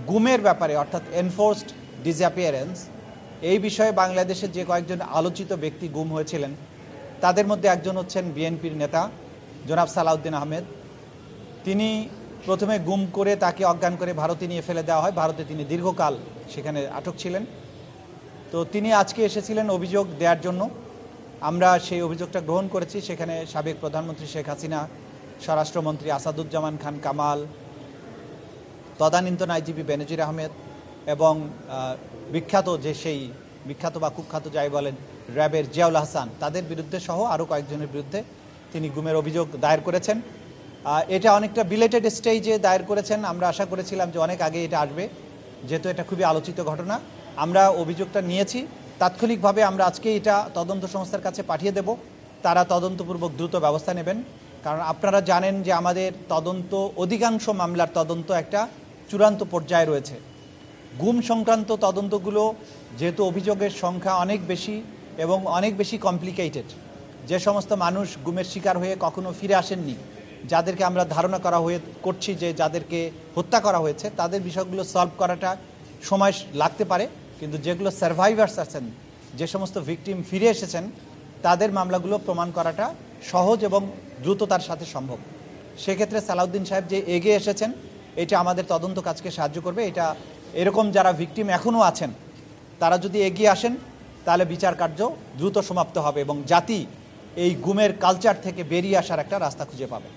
গুমের ব্যাপারে অর্থাৎ এনফোর্সড ডিসঅ্যাপিয়ারেন্স এই বিষয়ে বাংলাদেশের যে কয়েকজন আলোচিত ব্যক্তি গুম হয়েছিলেন তাদের মধ্যে একজন হচ্ছেন বিএনপির নেতা জনাব সালাউদ্দিন আহমেদ। তিনি প্রথমে গুম করে তাকে অজ্ঞান করে ভারতে নিয়ে ফেলে দেওয়া হয়। ভারতে তিনি দীর্ঘকাল সেখানে আটক ছিলেন। তো তিনি আজকে এসেছিলেন অভিযোগ দেওয়ার জন্য। আমরা সেই অভিযোগটা গ্রহণ করেছি। সেখানে সাবেক প্রধানমন্ত্রী শেখ হাসিনা, স্বরাষ্ট্রমন্ত্রী আসাদুজ্জামান খান কামাল, তদানীন্তন আইজিপি বেনজির আহমেদ এবং বিখ্যাত বা কুখ্যাত যাই বলেন র্যাবের জিয়াউল হাসান, তাদের বিরুদ্ধে সহ আরও কয়েকজনের বিরুদ্ধে তিনি গুমের অভিযোগ দায়ের করেছেন। এটা অনেকটা বিলেটেড স্টেজে দায়ের করেছেন। আমরা আশা করেছিলাম যে অনেক আগে এটা আসবে, যেহেতু এটা খুবই আলোচিত ঘটনা। আমরা অভিযোগটা নিয়েছি, তাৎক্ষণিকভাবে আমরা আজকে এটা তদন্ত সংস্থার কাছে পাঠিয়ে দেব। তারা তদন্তপূর্বক দ্রুত ব্যবস্থা নেবেন। কারণ আপনারা জানেন যে আমাদের তদন্ত, অধিকাংশ মামলার তদন্ত একটা চূড়ান্ত পর্যায়ে রয়েছে। গুম সংক্রান্ত তদন্তগুলো যেহেতু অভিযোগের সংখ্যা অনেক বেশি এবং অনেক বেশি কমপ্লিকেটেড, যে সমস্ত মানুষ গুমের শিকার হয়ে কখনো ফিরে আসেননি, যাদেরকে আমরা ধারণা করছি যে যাদেরকে হত্যা করা হয়েছে, তাদের বিষয়গুলো সলভ করাটা সময় লাগতে পারে। কিন্তু যেগুলো সার্ভাইভার্স আছেন, যে সমস্ত ভিকটিম ফিরে এসেছেন, তাদের মামলাগুলো প্রমাণ করাটা সহজ এবং দ্রুততার সাথে সম্ভব। সেক্ষেত্রে সালাউদ্দিন সাহেব যে এগিয়ে এসেছেন, এটা আমাদের তদন্ত কাজকে সাহায্য করবে। এটা এরকম যারা ভিকটিম এখনও আছেন, তারা যদি এগিয়ে আসেন তাহলে বিচার কার্য দ্রুত সমাপ্ত হবে এবং জাতি এই গুমের কালচার থেকে বেরিয়ে আসার একটা রাস্তা খুঁজে পাবে।